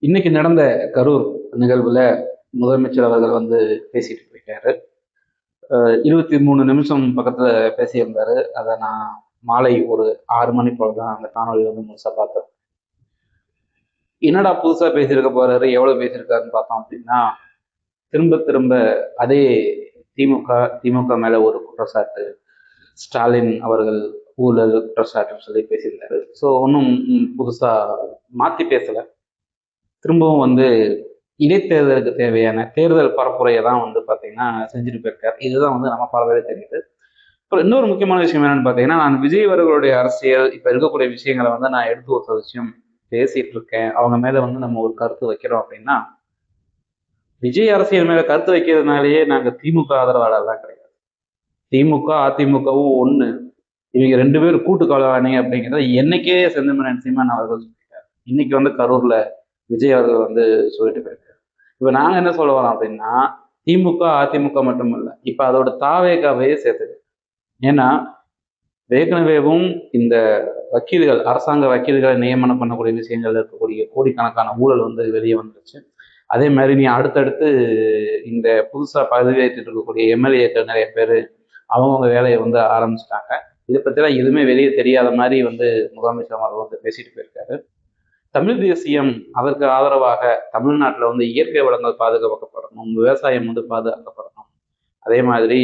இன்னைக்கு நடந்த கரூர் நிகழ்வுல முதலமைச்சர் அவர்கள் வந்து பேசிட்டு போயிட்டாரு. 23 நிமிஷம் பக்கத்துல பேசியிருந்தாரு. அதை நான் மாலை ஒரு 6 மணி போலதான் அந்த காணொலி வந்து முழுசா பார்த்தேன். என்னடா புதுசா பேசியிருக்க போறாரு, எவ்வளவு பேசியிருக்காருன்னு பார்த்தோம் அப்படின்னா, திரும்ப திரும்ப அதே திமுக திமுக மேல ஒரு குற்றச்சாட்டு, ஸ்டாலின் அவர்கள் ஊழல் குற்றச்சாட்டுன்னு சொல்லி பேசியிருந்தாரு. ஸோ ஒன்றும் புதுசா மாத்தி பேசல. திரும்பவும் வந்து இடைத்தேர்தலுக்கு தேவையான தேர்தல் பரப்புரையை தான் வந்து பார்த்தீங்கன்னா செஞ்சுட்டு போயிருக்காரு. இதுதான் வந்து நம்ம பார்வையில தெரியுது. அப்புறம் இன்னொரு முக்கியமான விஷயம் என்னன்னு பார்த்தீங்கன்னா, நான் விஜய் அவர்களுடைய அரசியல் இப்போ இருக்கக்கூடிய விஷயங்களை வந்து நான் எடுத்து ஒரு விஷயம் பேசிட்டு இருக்கேன். அவங்க மேல வந்து நம்ம ஒரு கருத்து வைக்கிறோம் அப்படின்னா, விஜய் அரசியல் மேல கருத்து வைக்கிறதுனாலேயே நாங்கள் திமுக ஆதரவாளர்லாம் கிடையாது. திமுக அதிமுகவும் ஒண்ணு. இவங்க 2 பேரும் கூட்டு கலவாணி அப்படிங்கிறத என்னைக்கே செந்தமிழன் சீமான் அவர்கள் சொல்லிட்டார். இன்னைக்கு வந்து கரூர்ல விஜய் அவர்கள் வந்து சொல்லிட்டு போயிருக்காரு. இப்ப நாங்க என்ன சொல்ல வரோம் அப்படின்னா, திமுக அதிமுக மட்டும் இல்ல, இப்ப அதோட தாவேகாவையே சேர்த்துது. ஏன்னா ஏற்கனவேவும் இந்த வக்கீல்கள், அரசாங்க வக்கீல்களை நியமனம் பண்ணக்கூடிய விஷயங்கள் இருக்கக்கூடிய கோடிக்கணக்கான ஊழல் வந்து வெளியே வந்துருச்சு. அதே மாதிரி நீ அடுத்தடுத்து இந்த புதுசா பதவியேற்று இருக்கக்கூடிய எம்எல்ஏக்கள் நிறைய பேர் அவங்கவுங்க வேலையை வந்து ஆரம்பிச்சிட்டாங்க. இதை பத்திலாம் எதுவுமே வெளியே தெரியாத மாதிரி வந்து முதலமைச்சர் அவர்கள் வந்து பேசிட்டு போயிருக்காரு. தமிழ் தேசியம் அதற்கு ஆதரவாக தமிழ்நாட்டில் வந்து இயற்கை வளங்கள் பாதுகாக்கப்படணும், விவசாயம் வந்து பாதுகாக்கப்படணும், அதே மாதிரி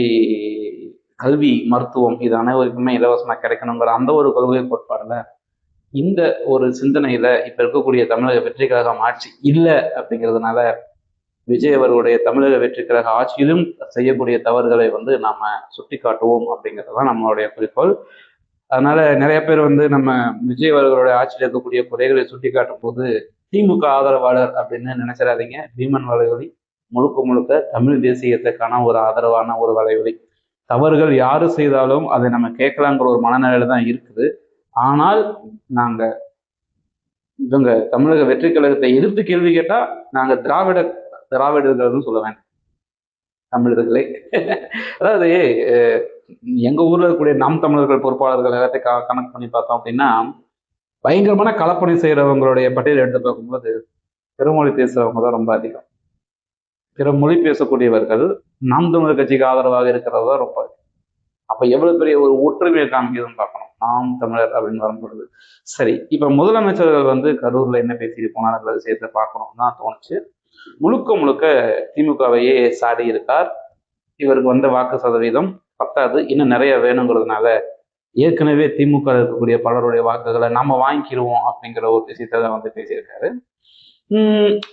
கல்வி மருத்துவம் இது அனைவருக்குமே இலவசமாக கிடைக்கணுங்கிற அந்த ஒரு கொள்கை கோட்பாடுல இந்த ஒரு சிந்தனையில இப்ப இருக்கக்கூடிய தமிழக வெற்றி கழகம் ஆட்சி இல்லை அப்படிங்கிறதுனால விஜய் அவர்களுடைய தமிழக வெற்றி கழக ஆட்சியிலும் செய்யக்கூடிய தவறுகளை வந்து நாம சுட்டி காட்டுவோம் அப்படிங்கிறதுதான் நம்மளுடைய குறிக்கோள். அதனால நிறைய பேர் வந்து நம்ம விஜய் அவர்களுடைய ஆட்சியில் இருக்கக்கூடிய குறைகளை சுட்டி காட்டும் போது திமுக ஆதரவாளர் அப்படின்னு நினைச்சிடாதீங்க. பீமன் வலைவலி முழுக்க முழுக்க தமிழ் தேசியத்துக்கான ஒரு ஆதரவான ஒரு வலைவலி. தவறுகள் யாரு செய்தாலும் அதை நம்ம கேட்கலாங்கிற ஒரு மனநிலையில தான் இருக்குது. ஆனால் நாங்க இவங்க தமிழக வெற்றி கழகத்தை எதிர்த்து கேள்வி கேட்டா நாங்க திராவிடர்கள்னு சொல்ல வேண்டாம், தமிழர்களே. அதாவது எங்க ஊர்ல இருக்கக்கூடிய நாம் தமிழர்கள் பொறுப்பாளர்கள் எல்லாத்தையும் கணக்கு பண்ணி பார்த்தோம் அப்படின்னா, பயங்கரமான களப்பணி செய்யறவங்களுடைய பட்டியல் எடுத்து பார்க்கும்போது பிறமொழி பேசுறவங்க தான் ரொம்ப அதிகம். பிற மொழி பேசக்கூடியவர்கள் நாம் தமிழர் கட்சிக்கு ஆதரவாக இருக்கிறது தான் ரொம்ப. அப்ப எவ்வளவு பெரிய ஒரு ஒற்றுமையை காமிக்குதுன்னு பார்க்கணும் நாம் தமிழர் அப்படின்னு வரும்பொழுது. சரி, இப்ப முதலமைச்சர்கள் வந்து கரூர்ல என்ன பேசிட்டு போனார்கள் விஷயத்தை பார்க்கணும்னு தான் தோணுச்சு. முழுக்க முழுக்க திமுகவையே சாடி இருக்கார். இவருக்கு வந்த வாக்கு சதவீதம் பத்தாது, இன்னும் நிறைய வேணுங்கிறதுனால ஏற்கனவே திமுக இருக்கக்கூடிய பலருடைய வாக்குகளை நம்ம வாங்கிக்கிடுவோம் அப்படிங்கிற ஒரு விஷயத்த வந்து பேசியிருக்காரு.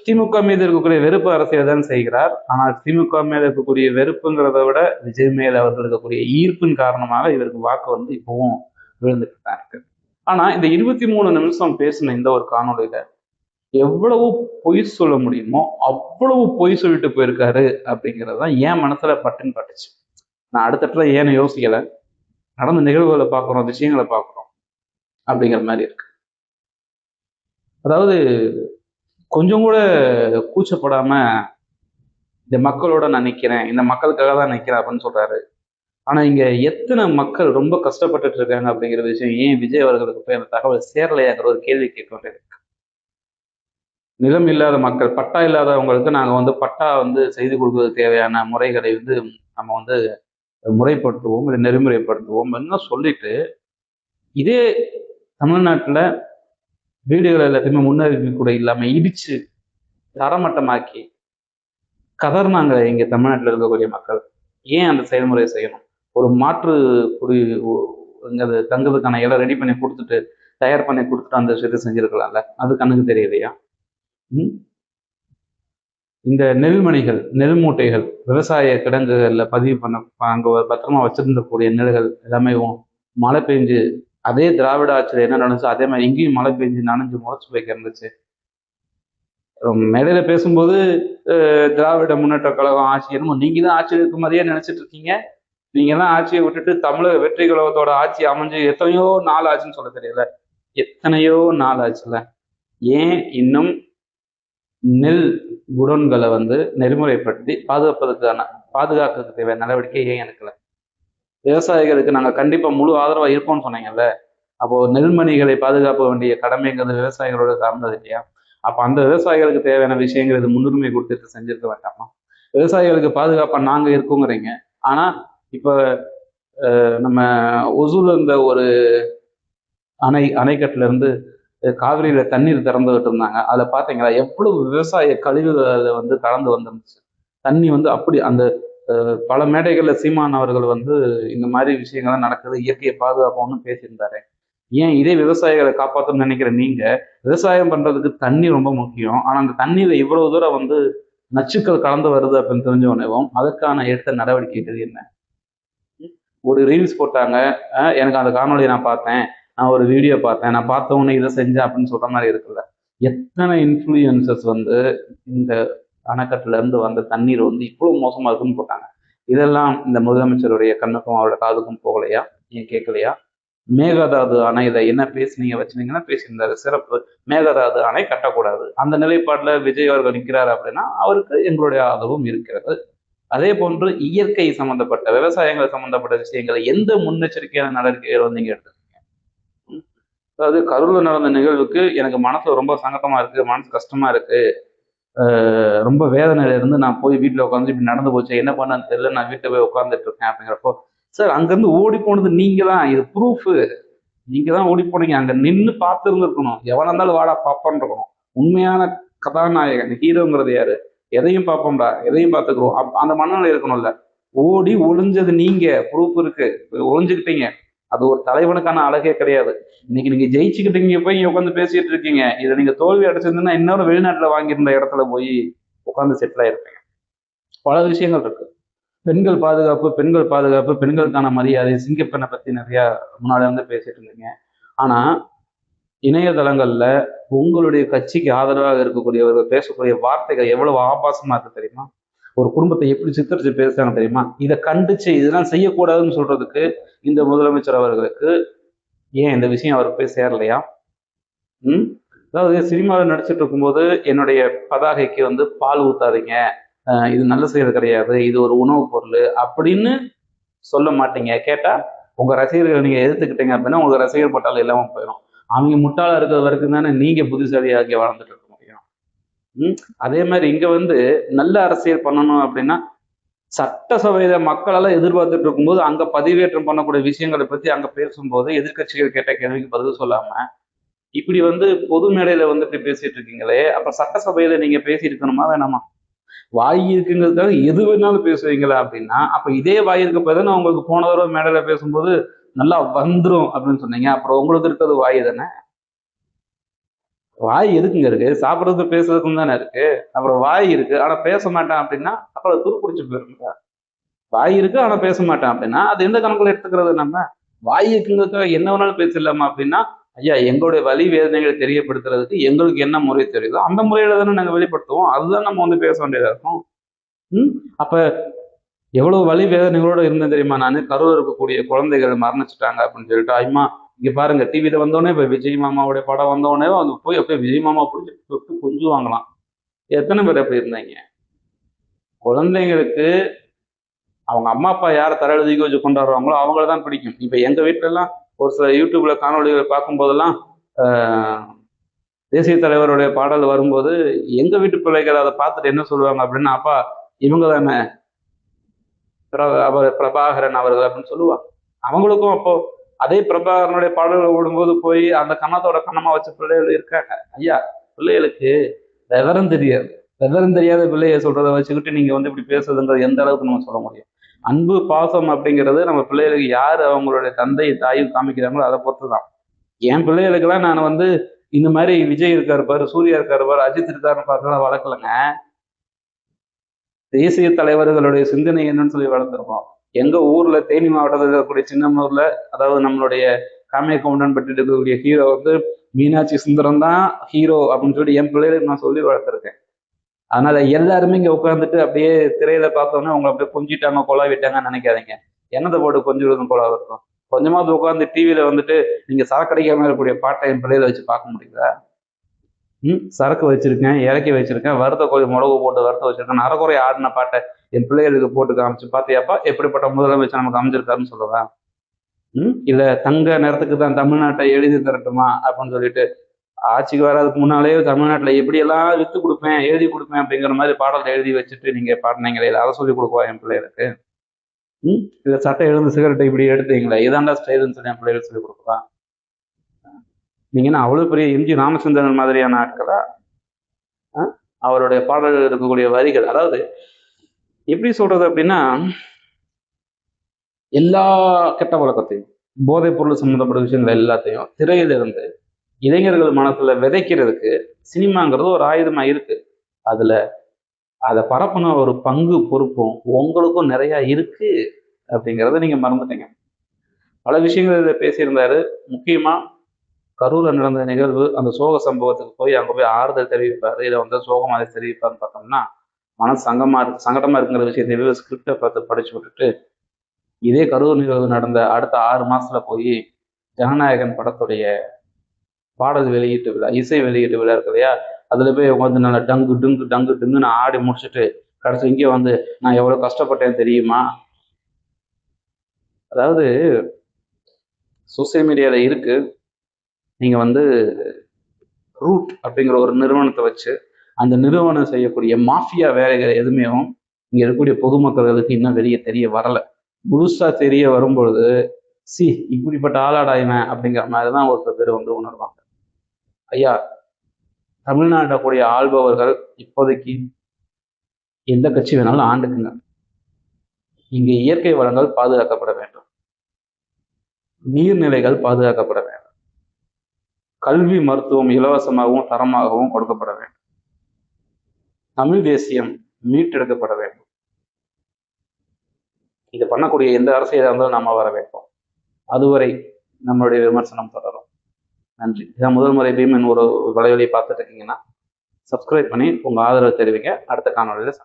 திமுக மீது இருக்கக்கூடிய வெறுப்பு அரசியல் தான் செய்கிறார். ஆனால் திமுக மேல இருக்கக்கூடிய வெறுப்புங்கிறத விட விஜய் மேல அவர்கள் இருக்கக்கூடிய ஈர்ப்பின் காரணமாக இவருக்கு வாக்கு வந்து இப்பவும் விழுந்துட்டு தான் இருக்கு. ஆனா இந்த 23 நிமிஷம் பேசின இந்த ஒரு காணொலியில எவ்வளவு பொய் சொல்ல முடியுமோ அவ்வளவு பொய் சொல்லிட்டு போயிருக்காரு அப்படிங்கிறது தான் என் மனசுல பட்டுன்னு பட்டுச்சு. நான் அடுத்தடுத்த ஏன்னு யோசிக்கல, நடந்த நிகழ்வுகளை பார்க்குறோம், விஷயங்களை பார்க்குறோம் அப்படிங்கிற மாதிரி இருக்கு. அதாவது கொஞ்சம் கூட கூச்சப்படாம இந்த மக்களோட நான் நிக்கிறேன், இந்த மக்களுக்காக தான் நிக்கிறேன் அப்படின்னு சொல்றாரு. ஆனா இங்க எத்தனை மக்கள் ரொம்ப கஷ்டப்பட்டுட்டு இருக்காங்க அப்படிங்கிற விஷயம் ஏன் விஜய் அவர்களுக்கு போய் அந்த தகவல் சேரலையாங்கிற ஒரு கேள்வி கேட்க வேண்டியது. நிலம் இல்லாத மக்கள், பட்டா இல்லாதவங்களுக்கு நாங்க வந்து பட்டா வந்து செய்து கொடுக்கறது தேவையான முறைகளை வந்து நம்ம வந்து முறைப்படுத்துவோம், இதை நெறிமுறைப்படுத்துவோம் சொல்லிட்டு, இதே தமிழ்நாட்டுல வீடுகள் எல்லாத்தையுமே முன்னறிவிப்பு கூட இல்லாம இடிச்சு தரமட்டமாக்கி கதர்னாங்க இங்க தமிழ்நாட்டில் இருக்கக்கூடிய மக்கள். ஏன் அந்த செயல்முறையை செய்யணும்? ஒரு மாற்று குடி அது தங்குறதுக்கான இடம் ரெடி பண்ணி கொடுத்துட்டு, தயார் பண்ணி கொடுத்துட்டு அந்த விஷயத்தை செஞ்சிருக்கலாம்ல. அது கண்ணுக்கு தெரியலையா? இந்த நெல்மணிகள், நெல் மூட்டைகள் விவசாய கிடங்குகள்ல பதிவு பண்ண அங்க பத்திரமா வச்சிருந்தக்கூடிய நெல்கள் எல்லாமே மழை பெஞ்சு அதே திராவிட ஆட்சியில் என்ன நடந்துச்சு அதே மாதிரி இங்கேயும் மழை பெஞ்சு நனைஞ்சு முளைச்சு வைக்க இருந்துச்சு. மேடையில பேசும்போது திராவிட முன்னேற்ற கழகம் ஆட்சி என்னமோ நீங்க தான் ஆட்சி இருக்க மாதிரியே நினைச்சிட்டு இருக்கீங்க. நீங்க எல்லாம் ஆட்சியை விட்டுட்டு தமிழக வெற்றி கழகத்தோட ஆட்சி அமைஞ்சு எத்தனையோ நாள் ஆச்சுன்னு சொல்ல தெரியல. எத்தனையோ நாள் ஆச்சுல. ஏன் இன்னும் நெல் குடோன்களை வந்து நெறிமுறைப்படுத்தி பாதுகாக்கிறதுக்கு தேவையான நடவடிக்கை ஏன் எடுக்கல? விவசாயிகளுக்கு நாங்க கண்டிப்பா முழு ஆதரவா இருப்போம்னு சொன்னீங்கல்ல. அப்போ நெல்மணிகளை பாதுகாக்க வேண்டிய கடமைங்கிறது விவசாயிகளோட சார்ந்தது இல்லையா? அப்ப அந்த விவசாயிகளுக்கு தேவையான விஷயங்கள் இது முன்னுரிமை கொடுத்துட்டு செஞ்சிருக்க வேண்டாமா? விவசாயிகளுக்கு பாதுகாப்பா நாங்க இருக்கோங்கிறீங்க. ஆனா இப்ப நம்ம ஒசூர்ல இருந்த ஒரு அணைக்கட்டுல இருந்து காவிரியில தண்ணீர் திறந்து விட்டு இருந்தாங்க. அதுல பாத்தீங்களா எவ்வளவு விவசாய கழிவுகள் அதுல வந்து கலந்து வந்துருந்துச்சு. தண்ணி வந்து அப்படி அந்த பல மேடைகள்ல சீமான் அவர்கள் வந்து இந்த மாதிரி விஷயங்கள்லாம் நடக்குது, இயற்கையை பாதுகாப்போம்னு பேசியிருந்தாரு. ஏன் இதே விவசாயிகளை காப்பாற்றணும்னு நினைக்கிற நீங்க, விவசாயம் பண்றதுக்கு தண்ணி ரொம்ப முக்கியம். ஆனா அந்த தண்ணியில இவ்வளவு தூரம் வந்து நச்சுக்கள் கலந்து வருது அப்படின்னு தெரிஞ்ச உடனேவும் அதற்கான எடுத்த நடவடிக்கைகள் என்ன? ஒரு ரீல்ஸ் போட்டாங்க, எனக்கு அந்த காணொலியை நான் பார்த்தேன், நான் ஒரு வீடியோ பார்த்தேன், நான் பார்த்த உடனே இதை செஞ்சேன் அப்படின்னு சொல்ற மாதிரி இருக்குல்ல. எத்தனை இன்ஃப்ளூயன்சஸ் வந்து இந்த அணைக்கட்டுல இருந்து வந்த தண்ணீர் வந்து இவ்வளவு மோசமா இருக்குன்னு போட்டாங்க. இதெல்லாம் இந்த முதலமைச்சருடைய கண்ணுக்கும் அவரோட காதுக்கும் போகலையா? ஏன் கேட்கலையா? மேகதாது அணை இதை என்ன பேசுனீங்க வச்சுனீங்கன்னா பேசியிருந்தாரு. சிறப்பு. மேகதாது அணை கட்டக்கூடாது. அந்த நிலைப்பாடுல விஜய் அவர்கள் நிற்கிறாரு அப்படின்னா அவருக்கு எங்களுடைய ஆதரவும் இருக்கிறது. அதே போன்று இயற்கை சம்பந்தப்பட்ட விவசாயங்கள் சம்பந்தப்பட்ட விஷயங்களை எந்த முன்னெச்சரிக்கையான நடவடிக்கைகள் வந்து நீங்க எடுத்து, அதாவது கரூர்ல நடந்த நிகழ்வுக்கு எனக்கு மனசு ரொம்ப சங்கடமா இருக்கு, மனசு கஷ்டமா இருக்கு, ரொம்ப வேதனையில இருந்து நான் போய் வீட்டுல உட்காந்து இப்படி நடந்து போச்சு, என்ன பண்ணன்னு தெரியல, நான் வீட்டுல போய் உட்காந்துட்டு இருக்கேன் அப்படிங்கிறப்போ, சார் அங்கிருந்து ஓடி போனது நீங்க தான், இது ப்ரூஃப். நீங்க தான் ஓடி போனீங்க, அங்க நின்று பார்த்து இருந்திருக்கணும். எவனா இருந்தாலும் வாடா பாப்பான்னு இருக்கணும். உண்மையான கதாநாயகன் ஹீரோங்கிறது யாரு? எதையும் பார்ப்போம்டா, எதையும் பார்த்துக்கிறோம் அந்த மனநிலை இருக்கணும்ல. ஓடி ஒளிஞ்சது நீங்க, ப்ரூஃப் இருக்கு, ஒளிஞ்சுக்கிட்டீங்க. அது ஒரு தலைவனுக்கான அழகே கிடையாது. இன்னைக்கு நீங்க ஜெயிச்சுக்கிட்டீங்க போய் உட்காந்து பேசிட்டு இருக்கீங்க. இதை நீங்க தோல்வி அடைச்சிருந்தீங்கன்னா இன்னொரு வெளிநாட்டுல வாங்கியிருந்த இடத்துல போய் உட்காந்து செட்டில் ஆயிருப்பீங்க. பல விஷயங்கள் இருக்கு. பெண்கள் பாதுகாப்பு, பெண்கள் பாதுகாப்பு, பெண்களுக்கான மரியாதை, சிங்கப்பெண்ணை பத்தி நிறைய முன்னாடி வந்து பேசிட்டு இருந்தீங்க. ஆனா இணையதளங்கள்ல உங்களுடைய கட்சிக்கு ஆதரவாக இருக்கக்கூடியவர்கள் பேசக்கூடிய வார்த்தைகள் எவ்வளவு ஆபாசமா இருக்கு தெரியுமா? ஒரு குடும்பத்தை எப்படி சித்தரிச்சு பேசுறாங்க தெரியுமா? இதை கண்டிச்சு இதெல்லாம் செய்யக்கூடாதுன்னு சொல்றதுக்கு இந்த முதலமைச்சர் அவர்களுக்கு ஏன் இந்த விஷயம் அவருக்கு போய் சேரலையா? அதாவது சினிமாவில் நடிச்சிட்டு இருக்கும்போது என்னுடைய பதாகைக்கு வந்து பால் ஊத்தாதீங்க, இது நல்ல செயல் கிடையாது, இது ஒரு உணவுப் பொருள் அப்படின்னு சொல்ல மாட்டீங்க. கேட்டா உங்க ரசிகர்கள் நீங்க எதிர்த்துக்கிட்டீங்க அப்படின்னா உங்க ரசிகர் பட்டாளம் இல்லாம போயிடும். அவங்க முட்டாளா இருக்கிற வரைக்கும் தானே நீங்க புத்திசாலியாகி வாழ்ந்துட்டு இருக்க முடியும். அதே மாதிரி இங்க வந்து நல்ல அரசியல் பண்ணணும் அப்படின்னா சட்டசபையில மக்கள் எல்லாம் எதிர்பார்த்துட்டு இருக்கும்போது அங்க பதிவேற்றம் பண்ணக்கூடிய விஷயங்களை பத்தி அங்க பேசும்போது எதிர்கட்சிகள் கேட்ட கேள்விக்கு பதில் சொல்லாம இப்படி வந்து பொது மேடையில வந்துட்டு பேசிட்டு இருக்கீங்களே, அப்ப சட்டசபையில நீங்க பேசியிருக்கணுமா வேணாமா? வாய் இருக்குங்கிறதுக்காக எது வேணாலும் பேசுவீங்களா அப்படின்னா, அப்ப இதே வாய் இருக்க போய் தானே உங்களுக்கு போன தடவை மேடையில பேசும்போது நல்லா வந்துரும் அப்படின்னு சொன்னீங்க. அப்புறம் உங்களுக்கு இருக்கிறது வாய் தானே. வாய் எதுக்குங்க இருக்கு? சாப்பிட்றதுக்கு பேசுறதுக்கும் தானே இருக்கு. அப்புறம் வாய் இருக்கு ஆனா பேச மாட்டேன் அப்படின்னா அப்புறம் துருப்பிடிச்சு போயிருங்க. வாய் இருக்கு ஆனா பேச மாட்டேன் அப்படின்னா அது எந்த கணக்குல எடுத்துக்கிறது நம்ம? வாய் இருக்குங்கிறதுக்காக என்ன வேணாலும் பேசிடலாமா அப்படின்னா, ஐயா எங்களுடைய வலி வேதனைகளை தெரியப்படுத்துறதுக்கு எங்களுக்கு என்ன முறை தெரியுதோ அந்த முறையில தானே நாங்க வெளிப்படுத்துவோம். அதுதான் நம்ம வந்து பேச வேண்டியதா இருக்கும். அப்ப எவ்வளவு வலி வேதனைகளோட இருந்தேன் தெரியுமா? நானு கரூர் இருக்கக்கூடிய குழந்தைகள் மரணிச்சுட்டாங்க அப்படின்னு சொல்லிட்டு, ஐமா இங்க பாருங்க டிவியில வந்தோடனே இப்ப விஜய் மாமாவுடைய படம் வந்தோடனே அது போய் அப்படியே விஜய் மாமா பிடிச்சி தொட்டு கொஞ்சம் வாங்கலாம். எத்தனை பேர் அப்படி இருந்தாங்க? குழந்தைங்களுக்கு அவங்க அம்மா அப்பா யாரை தரழுதிக்க வச்சு கொண்டாடுறாங்களோ அவங்கள தான் பிடிக்கும். இப்ப எங்க வீட்டுல எல்லாம் ஒரு சில யூடியூப்ல காணொலிகளை பார்க்கும் போதெல்லாம் தேசிய தலைவருடைய பாடல் வரும்போது எங்க வீட்டு பிள்ளைகள் அதை பார்த்துட்டு என்ன சொல்லுவாங்க அப்படின்னா, அப்பா இவங்க தானே அவர் பிரபாகரன் அவர்கள் அப்படின்னு சொல்லுவாங்க. அவங்களுக்கும் அப்போ அதே பிரபாகரனுடைய பாடல்கள் ஓடும்போது போய் அந்த கன்னத்தோட கண்ணமா வச்ச பிள்ளைகள் இருக்காங்க. ஐயா பிள்ளைகளுக்கு விவரம் தெரியாது. விவரம் தெரியாத பிள்ளைய சொல்றதை வச்சுக்கிட்டு நீங்க வந்து இப்படி பேசுறதுன்றது எந்த அளவுக்கு நம்ம சொல்ல முடியும்? அன்பு பாசம் அப்படிங்கிறது நம்ம பிள்ளைகளுக்கு யார் அவங்களுடைய தந்தை தாயும் காமிக்கிறாங்களோ அதை பொறுத்து தான். என் பிள்ளைகளுக்கெல்லாம் நான் வந்து இந்த மாதிரி விஜய் இருக்காரு பாரு, சூர்யா இருக்காரு பாரு, அஜித் இருக்காருன்னு பார்த்து வளர்க்கலங்க. தேசிய தலைவர்களுடைய சிந்தனை என்னன்னு சொல்லி வளர்த்துருக்கோம். எங்க ஊர்ல தேனி மாவட்டத்தில் இருக்கக்கூடிய சின்னமூர்ல, அதாவது நம்மளுடைய காமிய கவுண்டன் பட்டு இருக்கக்கூடிய ஹீரோ வந்து மீனாட்சி சுந்தரம் தான் ஹீரோ அப்படின்னு சொல்லி என் பிள்ளைகளுக்கு நான் சொல்லி வளர்த்துருக்கேன். அதனால எல்லாருமே இங்க உட்காந்துட்டு அப்படியே திரையில பார்த்தோன்னே உங்களை அப்படியே கொஞ்சிட்டாங்க கொலா விட்டாங்கன்னு நினைக்காதீங்க. என்னதை போட்டு கொஞ்சம் கொலா இருக்கும்? கொஞ்சமாவது உட்காந்து டிவியில வந்துட்டு நீங்க சரக்கடிக்காம இருக்கக்கூடிய பாட்டை என் பிள்ளைகளை வச்சு பார்க்க முடியுதா? சரக்கு வச்சிருக்கேன், இறக்கி வச்சிருக்கேன், வறுத்த கோழி மிளகு போட்டு வறுத்த வச்சிருக்கேன், அரைக்குறை ஆடின பாட்டை என் பிள்ளைகளுக்கு போட்டு காமிச்சு பார்த்தியாப்பா எப்படிப்பட்ட முதலமைச்சர் நமக்கு அமைஞ்சிருக்காருன்னு சொல்லுவேன். இல்ல தங்க நேரத்துக்கு தான் தமிழ்நாட்டை எழுதி தரட்டுமா அப்படின்னு சொல்லிட்டு ஆட்சிக்கு வர்றதுக்கு முன்னாலே தமிழ்நாட்டில் எப்படியெல்லாம் வித்து கொடுப்பேன் எழுதி கொடுப்பேன் அப்படிங்கிற மாதிரி பாடல்களை எழுதி வச்சுட்டு நீங்க பாடினீங்களே அதை சொல்லி கொடுக்குவா என் பிள்ளைகளுக்கு? இல்லை சட்டை எழுந்து சிகரெட்டை இப்படி எடுத்தீங்களே இதாண்டா ஸ்டைல்னு சொல்லி என் பிள்ளைகளுக்கு சொல்லி கொடுக்குவா? நீங்க என்ன அவ்வளவு பெரிய எம்ஜி ராமச்சந்திரன் மாதிரியான ஆட்களா? அவருடைய பாடல்கள் இருக்கக்கூடிய வரிகள், அதாவது எப்படி சொல்றது அப்படின்னா, எல்லா கெட்ட பழக்கத்தையும் போதைப் பொருள் சம்பந்தப்பட்ட விஷயங்கள் எல்லாத்தையும் திரையிலிருந்து இளைஞர்கள் மனசுல விதைக்கிறதுக்கு சினிமாங்கிறது ஒரு ஆயுதமா இருக்கு. அதுல அதை பரப்புன ஒரு பங்கு பொறுப்பும் உங்களுக்கும் நிறைய இருக்கு அப்படிங்கிறத நீங்க மறந்துட்டீங்க. பல விஷயங்கள் இதை பேசியிருந்தாரு. முக்கியமா கரூர்ல நடந்த நிகழ்வு, அந்த சோக சம்பவத்துக்கு போய் அங்க போய் ஆறுதல் தெரிவிப்பாரு. இதை வந்து சோகமாக தெரிவிப்பாருன்னு பார்த்தோம்னா மனசு சங்கடமா இருக்குங்கிற விஷயத்தை ஸ்கிரிப்டை பார்த்து படிச்சு விட்டுட்டு இதே கரூர் நிகழ்வு நடந்த அடுத்த 6 மாசத்துல போய் ஜனநாயகன் படத்துடைய பாடல் வெளியீட்டு விழா, இசை வெளியீட்டு விழா இருக்கு இல்லையா, அதுல போய் உட்காந்து நல்லா டங்கு டுங்குன்னு ஆடி முடிச்சுட்டு கடைசி இங்கே வந்து நான் எவ்வளவு கஷ்டப்பட்டேன் தெரியுமா? அதாவது சோசியல் மீடியால இருக்கு, நீங்க வந்து ரூட் அப்படிங்கிற ஒரு நிறுவனத்தை வச்சு அந்த நிறுவனம் செய்யக்கூடிய மாஃபியா வேலைகள் எதுவுமே இங்க இருக்கக்கூடிய பொதுமக்களுக்கு இன்னும் வெளியே தெரிய வரல. முழுசா தெரிய வரும்பொழுது இப்படிப்பட்ட ஆளாடாயிவன் அப்படிங்கிற மாதிரிதான் ஒருத்தர் பேர் வந்து உணர்வாங்க. ஐயா, தமிழ்நாட்டை கூடிய ஆள்பவர்கள் இப்போதைக்கு எந்த கட்சி வேணாலும் ஆண்டுக்குங்க. இங்க இயற்கை வளங்கள் பாதுகாக்கப்பட வேண்டும், நீர்நிலைகள் பாதுகாக்கப்பட வேண்டும், கல்வி மருத்துவம் இலவசமாகவும் தரமாகவும் கொடுக்கப்பட வேண்டும், தமிழ் தேசியம் மீட்டெடுக்கப்பட வேண்டும். இதை பண்ணக்கூடிய எந்த அரசியலாக இருந்தாலும் நாம வர வைப்போம். அதுவரை நம்மளுடைய விமர்சனம் தொடரும். நன்றி. இதான் முதல் முறை பீமன் ஒரு வலைவலியை பார்த்துட்டு இருக்கீங்கன்னா சப்ஸ்கிரைப் பண்ணி உங்க ஆதரவு தெரிவிங்க. அடுத்த காணொலியில்